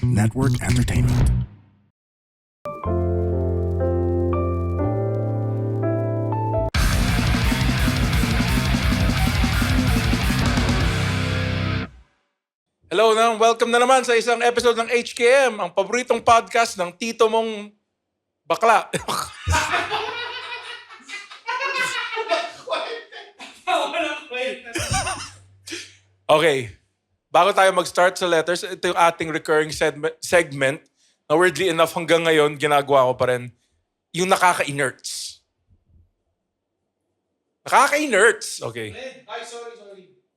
Network Entertainment. Hello na, welcome na naman sa isang episode ng HKM, ang paboritong podcast ng tito mong bakla. Okay, bago tayo mag-start sa letters, ito yung ating recurring segment na weirdly enough hanggang ngayon, ginagawa ko pa rin, yung nakaka-inerts. Nakaka-inerts, okay. Ay, sorry.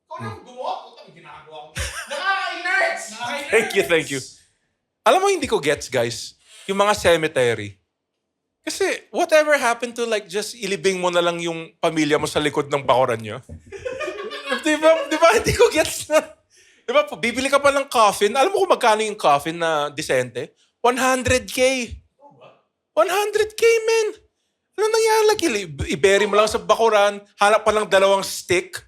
Ikaw nang gumawa. Puta, may ginagawa ko. Nakaka-inerts! Thank you. Alam mo, hindi ko gets, guys, yung mga cemetery. Kasi whatever happened to like just ilibing mo na lang yung pamilya mo sa likod ng bakuran nyo? Di ba? Hindi ko gets na. Di ba? Bibili ka pa ng coffin. Alam mo kung magkano yung coffin na decente? 100K. 100K, men. Ano nangyari? Like, i-bury mo lang sa bakuran, hanap pa lang 2 stick.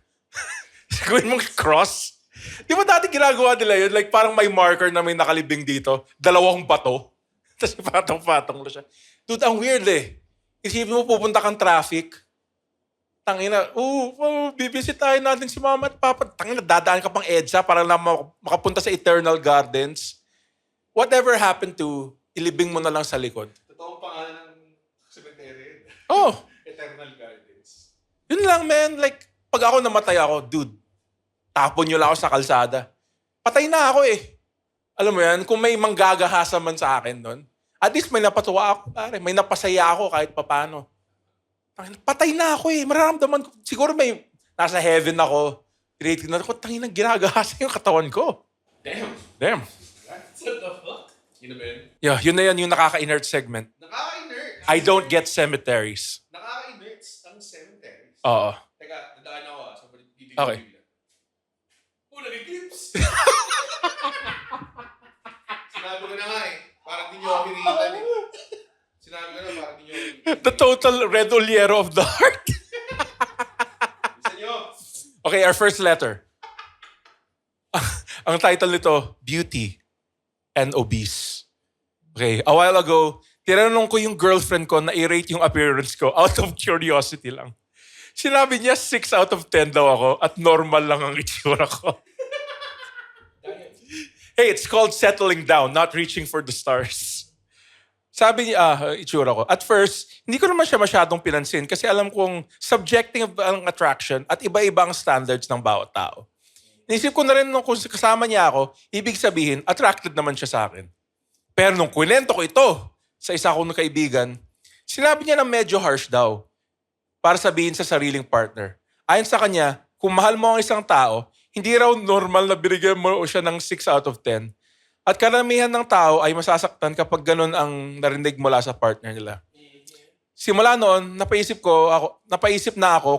Gawin mong cross. Di ba dati ginagawa nila yun? Like parang may marker na may nakalibing dito. 2 bato. Tapos patong-patong na siya. Dude, ang weird eh. Isipin mo pupunta kang traffic. Tangina, bibisit tayo natin si mama at papa. Tangina, dadaan ka pang EDSA para lang makapunta sa Eternal Gardens. Whatever happened to, ilibing mo na lang sa likod. Totoong pangalan ng cemetery. Oh, Eternal Gardens. yun lang, man. Like, pag ako namatay ako, dude, tapon nyo lang ako sa kalsada. Patay na ako eh. Alam mo yan, kung may manggagahasa man sa akin doon, at least may napatuwa ako, pare. May napasaya ako kahit papano. Patay na ako eh. Mararamdaman ko. Siguro may nasa heaven ako. Creating na ako. Tangina, ginagahasa yung katawan ko. Damn. What the fuck? Yun na ba yun? Yeah, yun na yan yung nakaka-inert segment. Nakaka-inerts. I don't get cemeteries. Nakaka-inerts ang cemetery. Oo. Teka, dadaan ako sa bibig. Okay. Nag-eclipse. Sinabi ko na nga eh. Parang di nyo ako hinihitan eh. Sinabi ko na parang di nyo ako hinihitan. The total red oliero of the heart. Isa nyo. Okay, our first letter. Ang title nito, Beauty and Obese. Okay, a while ago, tinanong ko yung girlfriend ko na i-rate yung appearance ko out of curiosity lang. Sinabi niya 6 out of 10 daw ako at normal lang ang itsura ko. Hey, it's called settling down, not reaching for the stars. Sabi niya, itsura ko. At first, hindi ko naman siya masyadong pinansin kasi alam kong subjective ang attraction at iba-iba ang standards ng bawat tao. Inisip ko na rin nung kung kasama niya ako, ibig sabihin, attracted naman siya sa akin. Pero nung kwento ko ito sa isa kong kaibigan, sinabi niya na medyo harsh daw para sabihin sa sariling partner. Ayon sa kanya, kung mahal mo ang isang tao, hindi raw normal na binigyan mo siya ng 6 out of 10. At karamihan ng tao ay masasaktan kapag ganun ang narinig mula sa partner nila. Simula noon, napaisip na ako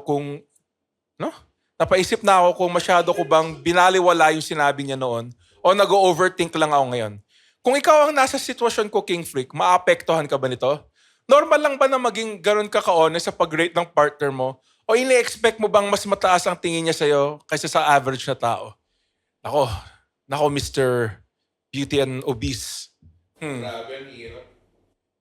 kung masyado ko bang binaliwala yung sinabi niya noon o nag-overthink lang ako ngayon. Kung ikaw ang nasa sitwasyon ko, King Freak, maapektuhan ka ba nito? Normal lang ba na maging ganun ka ka-honest sa pag-rate ng partner mo? O ini-expect mo bang mas mataas ang tingin niya sa'yo kaysa sa average na tao? Nako, Mr. Beauty and Obese. Grabe, ang hirap.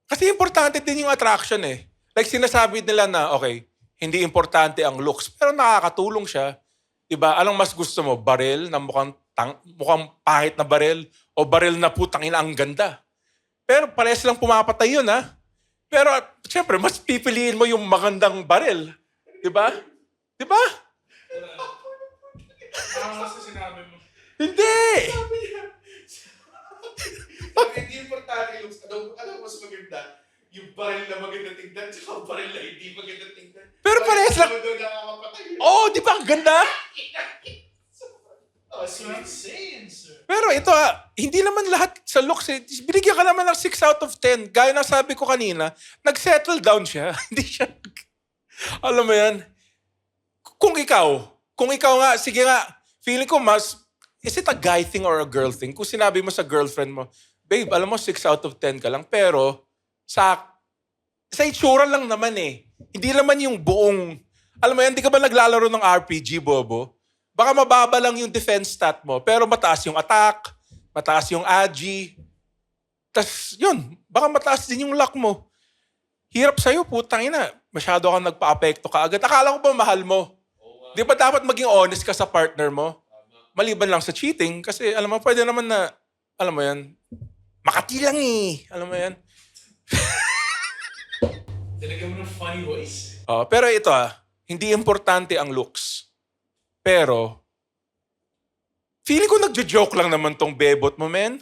Kasi importante din yung attraction eh. Like sinasabi nila na, okay, hindi importante ang looks, pero nakakatulong siya. Diba? Anong mas gusto mo? Baril na mukhang pahit na baril o baril na putang ina ang ganda? Pero parehas lang pumapatay yun ha. Pero siyempre, mas pipiliin mo yung magandang baril. Diba? Diba? Ano sa sinabi mo? Hindi! Hindi importante yung looks. Ano mas maganda? Yung baril na maganda tingnan at baril na hindi maganda tingnan. Pero parehas lang. Doon nakakapatay. Oh, di ba? Ang ganda? Oh, so insane, sir. Pero ito hindi naman lahat sa looks eh. Binigyan ka naman ng 6 out of 10. Gaya na sabi ko kanina, nag-settle down siya. Hindi siya, alam mo yan? Kung ikaw nga, sige nga, feeling ko is it a guy thing or a girl thing? Kung sinabi mo sa girlfriend mo, babe, alam mo 6 out of 10 ka lang, pero sa itsura lang naman eh. Hindi naman yung buong, alam mo yan, di ka ba naglalaro ng RPG, Bobo? Baka mababa lang yung defense stat mo, pero mataas yung attack, mataas yung agi, Tas yun, baka mataas din yung luck mo. Hirap sa'yo, putang ina. Masyado kang nagpa-apekto ka agad. Akala ko ba mahal mo? Di ba dapat maging honest ka sa partner mo? Maliban lang sa cheating. Kasi alam mo, pwede naman na, alam mo yan, Makati lang eh. Alam mo yan. Talaga mo ng funny voice. Pero ito hindi importante ang looks. Pero, feeling ko nagjo-joke lang naman tong bebot mo, men.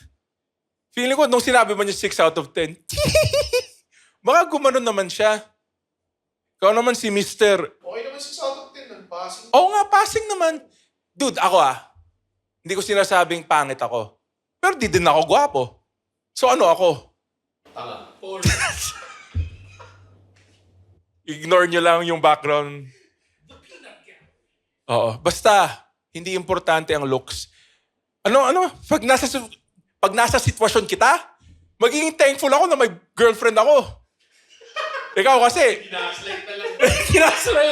Feeling ko nung sinabi mo niya 6 out of 10, baka gumanon naman siya. Ikaw naman si Mr. Okay naman si South of 10 ng passing. Oo nga, passing naman. Dude, ako hindi ko sinasabing pangit ako. Pero di din ako gwapo. So ano ako? Tanga. Or, Ignore nyo lang yung background. Oo. Basta, hindi importante ang looks. Pag nasa sitwasyon kita, magiging thankful ako na may girlfriend ako. Ikaw kasi, Kinaslide na lang. kinaslay.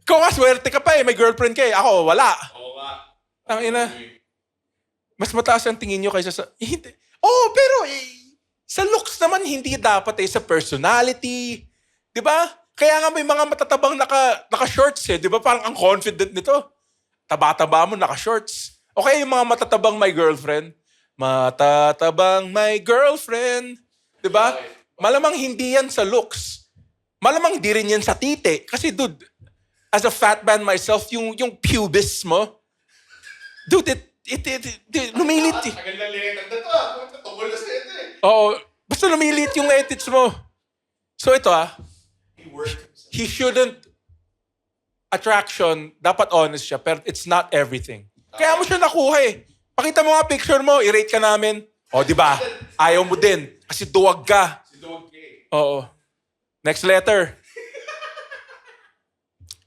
Ikaw nga, swerte ka pa may girlfriend ka Ako, wala. Oo nga. Ang ina. Mas mataas ang tingin nyo kaysa sa... Hindi. Pero sa looks naman, hindi dapat sa personality. Di ba? Kaya nga may mga matatabang naka-shorts Di ba? Parang ang confident nito. Taba-taba mo, naka-shorts. Okay, yung mga matatabang may girlfriend. Matatabang may girlfriend. Di ba? Malamang hindi yan sa looks. Malamang hindi rin yan sa tite. Kasi dude, as a fat man myself, yung pubis mo, dude, lumilit Tagal na letang na to Tungkol na sa ito Oo. Basta lumilit yung edits mo. So ito He worked. he shouldn't, attraction, dapat honest siya, pero it's not everything. Kaya mo siya nakuha Pakita mo nga picture mo, i-rate ka namin. Di ba? Ayaw mo din. Kasi duwag ka. Si Dog K. Oo. Next letter.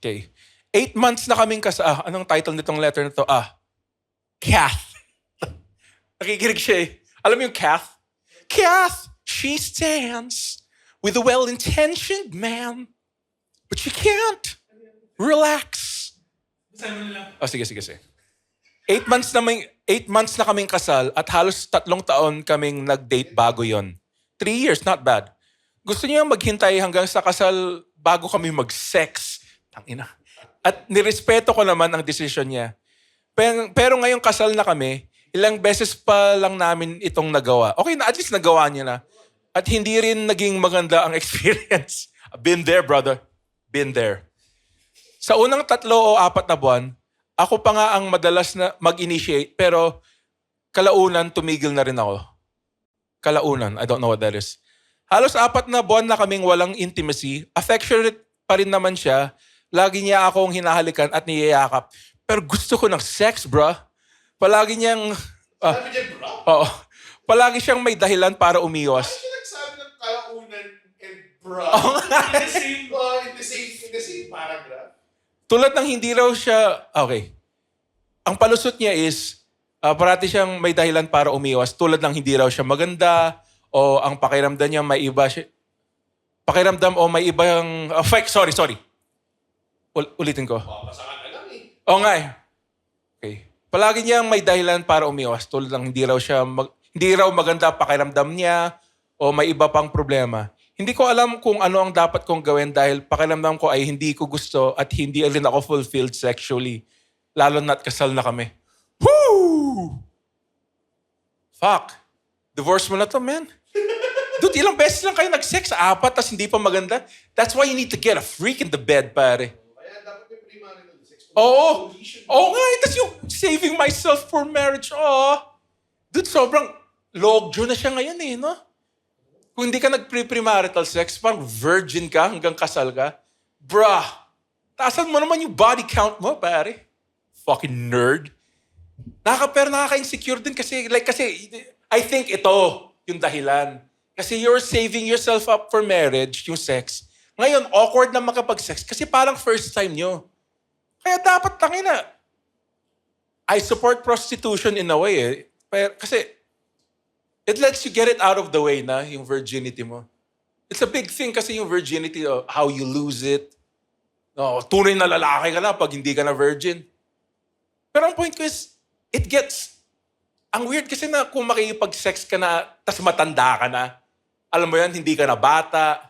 Okay. 8 months na kaming anong title nitong letter na to? Kath. Nakikinig siya Alam mo yung Kath? Kath, she stands with a well-intentioned man, but she can't relax. Basahin mo na lang. Sige. 8 months na kaming kasal at halos 3 taon kaming nag-date bago yon. 3 years, not bad. Gusto niya maghintay hanggang sa kasal bago kami mag-sex. Tangina. At nirespeto ko naman ang desisyon niya. Pero ngayong kasal na kami, ilang beses pa lang namin itong nagawa. Okay na, at least nagawa niya na. At hindi rin naging maganda ang experience. Been there, brother. Been there. Sa unang 3 o 4 na buwan, ako pa nga ang madalas na mag-initiate, pero kalaunan, tumigil na rin ako. Kalaunan, I don't know what that is. Halos 4 na buwan na kaming walang intimacy. Affectionate pa rin naman siya. Lagi niya akong hinahalikan at niyayakap. Pero gusto ko ng sex, bro. Palagi niyang... Sabi niya, bro? Oo. Palagi siyang may dahilan para umiwas. Bakit siya nagsabi ng kalaunan and bro? In the same paragraph. Tulad ng hindi raw siya... Okay. Ang palusot niya is, parati siyang may dahilan para umiwas. Tulad ng hindi raw siya maganda, o ang pakiramdam niya may iba siya... Pakiramdam o may ibang... sorry. Ulitin ko. Papasa ka na lang Oo nga Okay. Palagi niyang may dahilan para umiwas. Tulad ng hindi raw maganda pakiramdam niya o may iba pang problema. Hindi ko alam kung ano ang dapat kong gawin dahil pakiramdam ko ay hindi ko gusto at hindi rin ako fulfilled sexually. Lalo na't kasal na kami. Woo! Fuck. Divorce mo na to, man. Dude, ilang beses lang kayo nag-sex? 4, tas hindi pa maganda? That's why you need to get a freak in the bed, pare. Kaya dapat may premarital sex. Oo nga, tas yung saving myself for marriage. Dude, sobrang logjo na siya ngayon no? Kung hindi ka nag-premarital sex, parang virgin ka hanggang kasal ka. Bruh, taasan mo naman yung body count mo, pare. Fucking nerd. Pero nakaka-insecure din kasi I think ito yung dahilan. Kasi you're saving yourself up for marriage, yung sex. Ngayon, awkward na makapag-sex kasi parang first time nyo. Kaya dapat I support prostitution in a way Pero, kasi it lets you get it out of the way na, yung virginity mo. It's a big thing kasi yung virginity, how you lose it. Tunay na lalaki ka na pag hindi ka na virgin. Pero ang point ko is, it gets, ang weird kasi na kung makikipag-sex ka na, tas matanda ka na, alam mo yan, hindi ka na bata.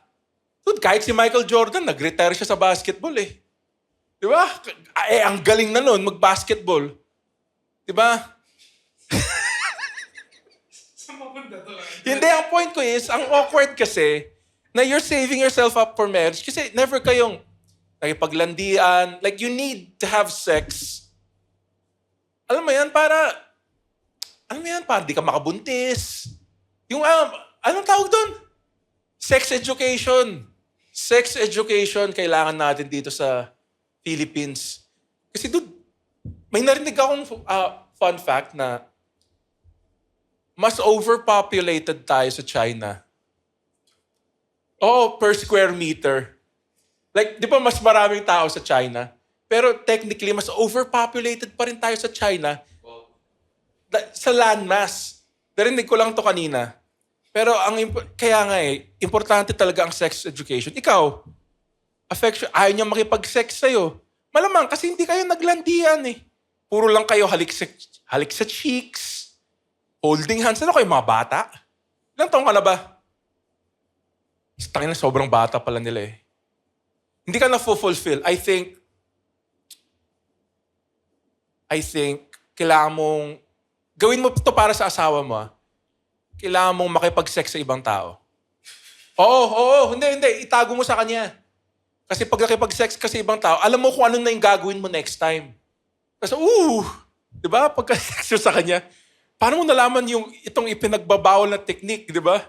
Dude, kahit si Michael Jordan, nag-retire siya sa basketball eh. Di ba? Ang galing na nun, mag-basketball. Di ba? Saan mapunta to? Hindi, ang point ko is, ang awkward kasi, na you're saving yourself up for marriage kasi never kayong nakipaglandian. Like, you need to have sex. Alam mo yan, para di ka makabuntis. Yung, anong tawag doon? Sex education. Sex education kailangan natin dito sa Philippines. Kasi dude, may narinig akong fun fact na mas overpopulated tayo sa China. Oo, per square meter. Like, di ba mas maraming tao sa China? Pero technically, mas overpopulated pa rin tayo sa China sa landmass. Narinig ko lang to kanina. Pero kaya nga importante talaga ang sex education. Ikaw, affection, ayaw niya makipag-sex sa'yo. Malamang kasi hindi kayo naglandian eh. Puro lang kayo halik sa cheeks, holding hands. Ano kayo, mga bata? Ilang taong ka na ba? Tangina, sobrang bata pala nila eh. Hindi ka na-fulfill. I think, kailangan mong, gawin mo to para sa asawa mo. Kailangan mong makipag-sex sa ibang tao. Oo, hindi. Itago mo sa kanya. Kasi pag nakipag-sex ka sa ibang tao, alam mo kung ano na yung gagawin mo next time. Kasi, di ba? Pagka-sex mo sa kanya, paano mo nalaman itong ipinagbabawal na technique, di ba?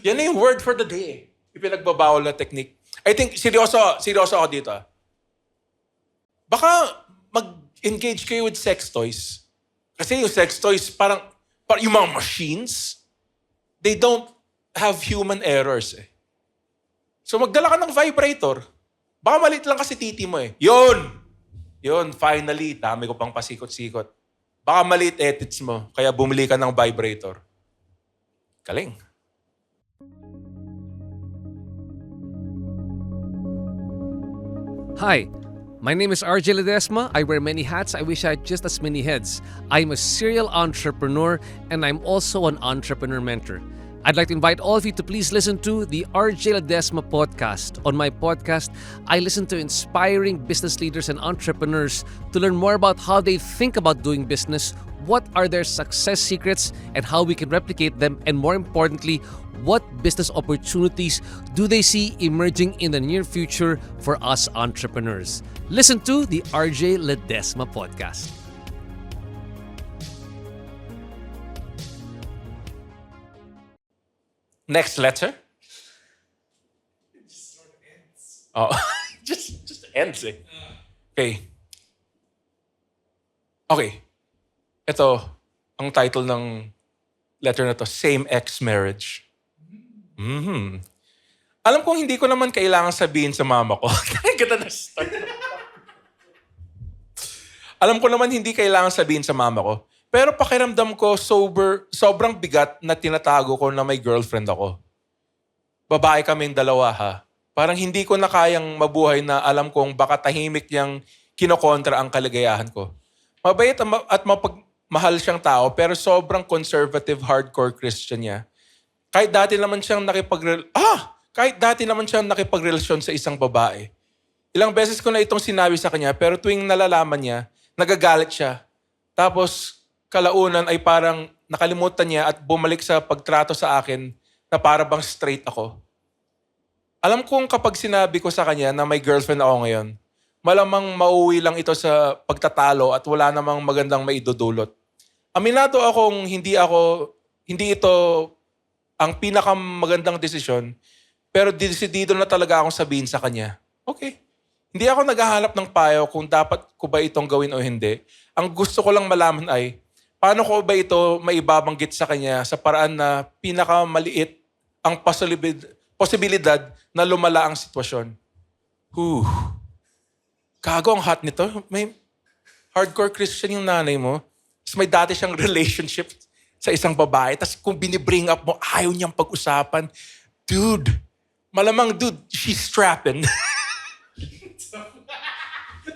Yan na yung word for the day. Ipinagbabawal na technique. I think, seryoso ako dito. Baka mag-engage kayo with sex toys. Kasi yung sex toys, parang yung mga machines, they don't have human errors eh. So magdala ka ng vibrator. Baka maliit lang kasi titi mo eh. Yun, finally, dami ko pang pasikot-sikot. Baka maliit edits mo, kaya bumili ka ng vibrator. Galing. Hi, my name is RJ Ledesma. I wear many hats. I wish I had just as many heads. I'm a serial entrepreneur and I'm also an entrepreneur mentor. I'd like to invite all of you to please listen to the RJ Ledesma podcast. On my podcast, I listen to inspiring business leaders and entrepreneurs to learn more about how they think about doing business, what are their success secrets, and how we can replicate them, and more importantly, what business opportunities do they see emerging in the near future for us entrepreneurs. Listen to the RJ Ledesma podcast. Next letter? It just sort of ends. Oh, just ends eh. Okay. Ito, ang title ng letter na to, Same-Ex Marriage. Alam kong hindi ko naman kailangan sabihin sa mama ko. Ganda na start. Alam ko naman hindi kailangan sabihin sa mama ko. Pero pakiramdam ko sobrang bigat na tinatago ko na may girlfriend ako. Babae kaming dalawa ha. Parang hindi ko na kayang mabuhay na alam kong baka tahimik niyang kinokontra ang kaligayahan ko. Mabait at mapagmahal siyang tao pero sobrang conservative hardcore Christian niya. Kahit dati naman siyang nakipagrelasyon sa isang babae. Ilang beses ko na itong sinabi sa kanya pero tuwing nalalaman niya, nagagalit siya. Tapos kalaunan ay parang nakalimutan niya at bumalik sa pagtrato sa akin na para bang straight ako. Alam kong kapag sinabi ko sa kanya na may girlfriend ako ngayon, malamang mauwi lang ito sa pagtatalo at wala namang magandang maidudulot. Aminado akong hindi ito ang pinakamagandang desisyon, pero desidido na talaga akong sabihin sa kanya, okay. Hindi ako naghahanap ng payo kung dapat ko ba itong gawin o hindi. Ang gusto ko lang malaman ay, paano ko ba ito maibabanggit sa kanya sa paraan na pinakamaliit ang posibilidad na lumala ang sitwasyon. Kago ang hot nito. May hardcore Christian yung nanay mo. Tapos may dati siyang relationship sa isang babae. Tapos kung binibring up mo, ayaw niyang pag-usapan. Dude, she's strapping.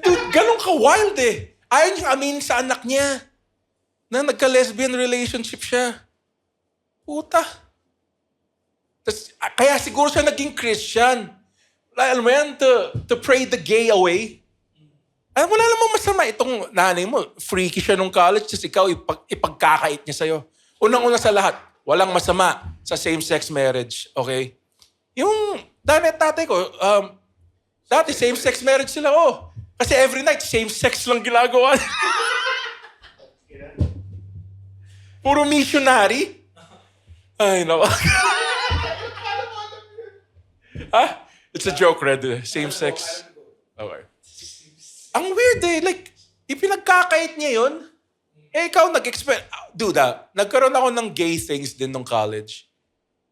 Dude, ganun ka wild eh. Ayaw niyang aminin sa anak niya. na nagka-lesbian relationship siya. Puta. Kaya siguro siya naging Christian. Alam mo yan, to pray the gay away. Ay, wala namang masama itong nanay mo. Freaky siya nung college, tapos ikaw ipagkakait niya sa'yo. Unang-una sa lahat, walang masama sa same-sex marriage. Okay? Yung nanay at tatay ko, dati same-sex marriage sila, oh. Kasi every night, same-sex lang ginagawa. Puro missionary. Ay, naku. Ha? It's a joke, Red. Same-sex. Okay. Ang weird eh. Like, ipinagkakait niya yun. Eh, ikaw nag-expect. Dude, nagkaroon ako ng gay things din nung college.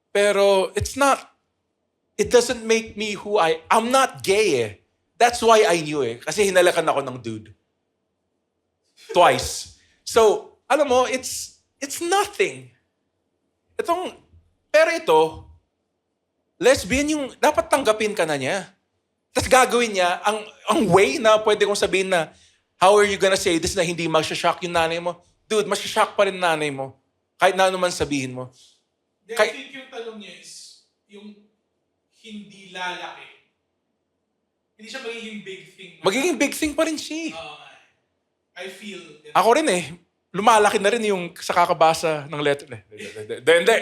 Pero, it doesn't make me who I'm not gay eh. That's why I knew eh. Kasi hinalakan ako ng dude. Twice. So, alam mo, it's nothing. Pero ito, lesbian yung, dapat tanggapin ka na niya. Tapos gagawin niya, ang way na pwede kong sabihin na, how are you gonna say this na hindi magsha-shock yung nanay mo? Dude, magsha-shock pa rin nanay mo. Kahit na ano man sabihin mo. I think yung tanong niya is, yung hindi lalaki. Hindi siya magiging big thing. Magiging big thing pa rin siya. I feel. Ako rin eh. Lumalaki na rin yung sa kakabasa ng letter. Hindi.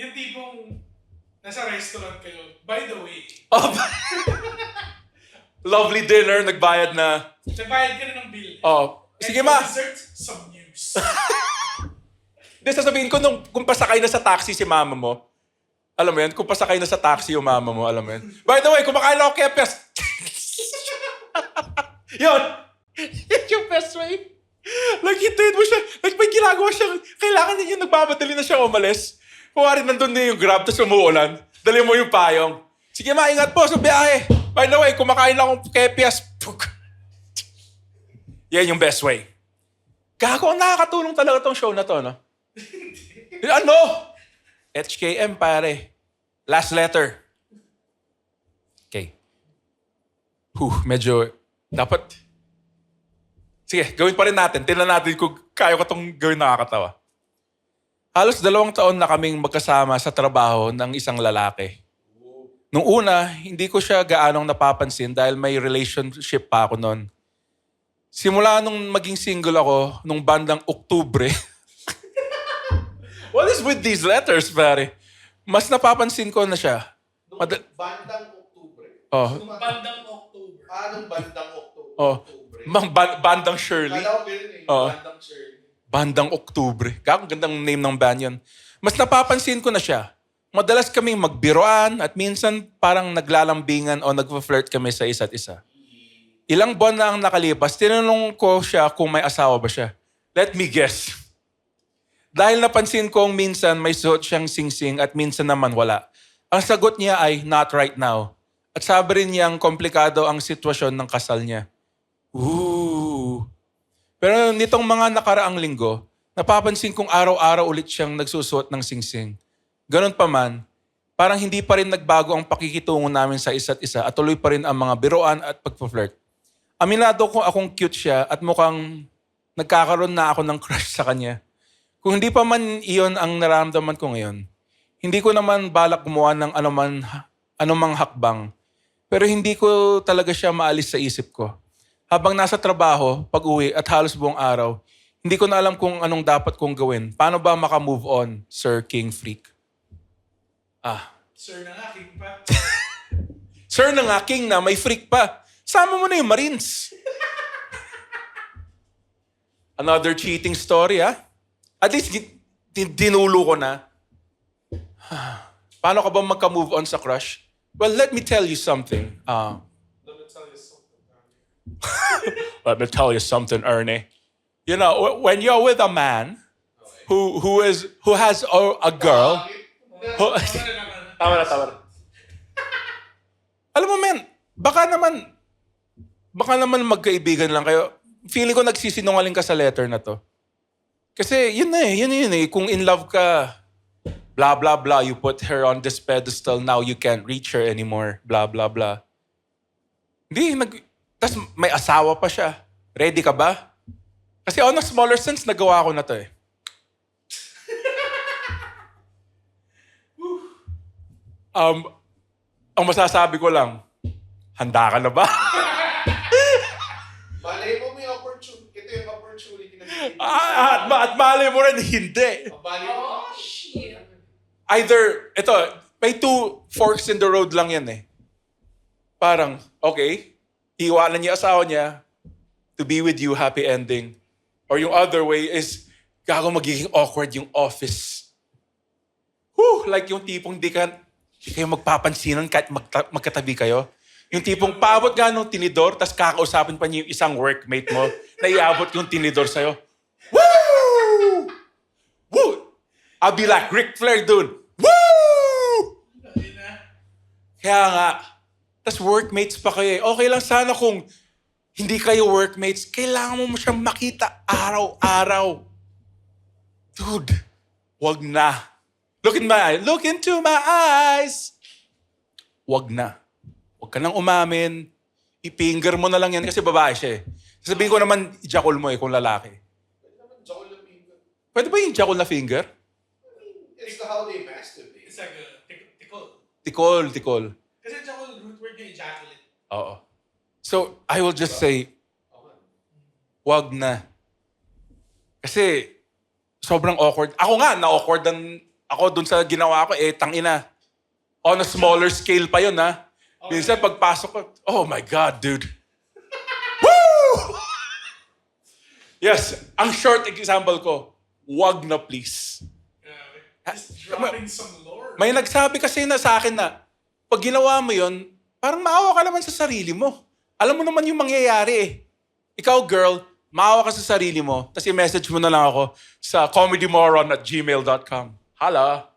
Yung tipong nasa restaurant kayo, by the way, Oh, lovely dinner, nagbayad na. nagbayad ka na ng bill. Oh, sige And ma. for dessert, some news. Hindi, sasabihin ko kung pasakay na sa taxi si mama mo. Alam mo yan, kung pasakay na sa taxi yung mama mo, alam mo yan. By the way, kumakain ako kepes. Yun. Yun yung best way. Like, hintayin mo siya. Like, may ginagawa siya. Kailangan niya nagmamadali na siya umalis. Kuwari nandun na yung grab, tapos umuulan. Dali mo yung payong. Sige ma, ingat po sa biyahe. By the way, kumakain lang akong kepes. Yan yung best way. Gago, ang nakakatulong talaga tong show na to, no? Ano? HKM, pare. Last letter. Okay. Medyo, dapat, sige, gawin pa rin natin. Tingnan natin kung kaya ko itong gawin nakakatawa. Halos 2 taon na kaming magkasama sa trabaho ng isang lalaki. Nung una, hindi ko siya gaanong napapansin dahil may relationship pa ako noon. Simula nung maging single ako, nung bandang Oktubre. What is with these letters, pare? Mas napapansin ko na siya. Bandang Oktubre? Oh. Bandang Oktubre. Anong bandang Oktubre? Oh. Bandang Shirley. Kala ko ganun eh. Oh. Bandang Shirley. Bandang Oktubre. Gagong gandang name ng band yun. Mas napapansin ko na siya. Madalas kaming magbiroan at minsan parang naglalambingan o nagpa-flirt kami sa isa't isa. Ilang buwan na ang nakalipas, tinanong ko siya kung may asawa ba siya. Let me guess. Dahil napansin kong minsan may suot siyang singsing at minsan naman wala. Ang sagot niya ay not right now. At sabi rin niyang komplikado ang sitwasyon ng kasal niya. Ooh. Pero nitong mga nakaraang linggo, napapansin kong araw-araw ulit siyang nagsusuot ng singsing. Ganon pa man, parang hindi pa rin nagbago ang pakikitungo namin sa isa't isa at tuloy pa rin ang mga biroan at pagpa-flirt. Aminado ko akong cute siya at mukhang nagkakaroon na ako ng crush sa kanya. Kung hindi pa man iyon ang nararamdaman ko ngayon, hindi ko naman balak gumawa ng anumang hakbang. Pero hindi ko talaga siya maalis sa isip ko. Habang nasa trabaho, pag-uwi at halos buong araw, hindi ko na alam kung anong dapat kong gawin. Paano ba maka-move on, Sir King Freak? Sir na nga, king pa. Sir na nga, king na, may freak pa. Sama mo na yung Marines. Another cheating story, ha? At least, dinulo ko na. Paano ka ba magka-move on sa crush? Well, let me tell you something. Let me tell you something, Ernie. You know, when you're with a man who has a girl, Tama na. Alam mo, men, baka naman magkaibigan lang kayo. Feeling ko nagsisinungaling ka sa letter na to. Kasi yun eh. Kung in love ka, blah, blah, blah, you put her on this pedestal, now you can't reach her anymore, blah, blah, blah. Tas may asawa pa siya. Ready ka ba? Kasi on a smaller sense, nagawa ko na to eh. Ang masasabi ko lang, handa ka na ba? Malay mo may opportunity. Ito yung opportunity na bigyan. at malay mo rin, hindi. Malay mo. Either, ito, may two forks in the road lang yan eh. Parang, okay, iwanan niya asawa niya to be with you, happy ending. Or yung other way is, gago magiging awkward yung office. Like yung tipong di kayo magpapansinan kahit magkatabi kayo. Yung tipong paabot nga nung tinidor, tas kakausapin pa niya yung isang workmate mo na iabot yung tinidor sa'yo. Woo! Woo! I'll be like Ric Flair, dude. Woo! Kaya nga, tas workmates pa kayo. Okay lang sana kung hindi kayo workmates, kailangan mo siyang makita araw-araw. Dude, wag na. Look into my eyes. Wag na. Wag ka nang umamin. I-finger mo na lang yan kasi babae siya eh. Sasabihin ko naman, i-jackal mo eh kung lalaki. Pwede naman jackal na finger. Pwede ba yung jackal na finger? It's how they masturbate. It's like a tickle. Tikol. Kasi jackal, root word niya ejaculate. Oo. So, I will just say, wag na. Kasi, sobrang awkward. Ako nga, na-awkward ako dun sa ginawa ko, tangina. On a smaller scale pa yun, ha? Minsan, pagpasok ko, oh my God, dude. Woo! Yes, ang short example ko, wag na please. Just dropping some lore. May nagsabi kasi na sa akin na, pag ginawa mo yun, parang maawa ka naman sa sarili mo. Alam mo naman yung mangyayari eh. Ikaw, girl, maawa ka sa sarili mo, tapos i-message mo na lang ako sa comedymoron@gmail.com. Hala.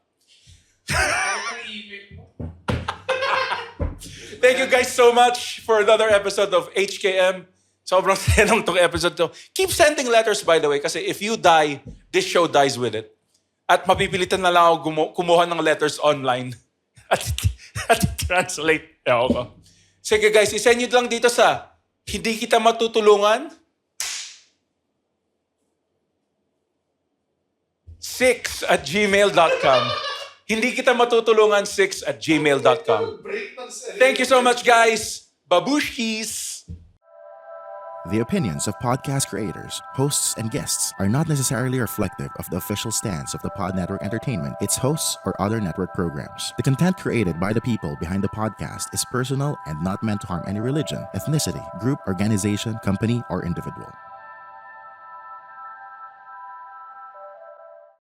Thank you guys so much for another episode of HKM. Sobrang senong tong episode to. Keep sending letters, by the way, kasi if you die, this show dies with it. At mapipilitan na lang ako kumuha ng letters online. at translate. Ako. Sige guys, isend nyo lang dito sa hindi kita matutulungan 6@gmail.com. Hindi kita matutulungan 6@gmail.com. Thank you so much, guys. Babushkis. The opinions of podcast creators, hosts, and guests are not necessarily reflective of the official stance of the Pod Network Entertainment, its hosts, or other network programs. The content created by the people behind the podcast is personal and not meant to harm any religion, ethnicity, group, organization, company, or individual.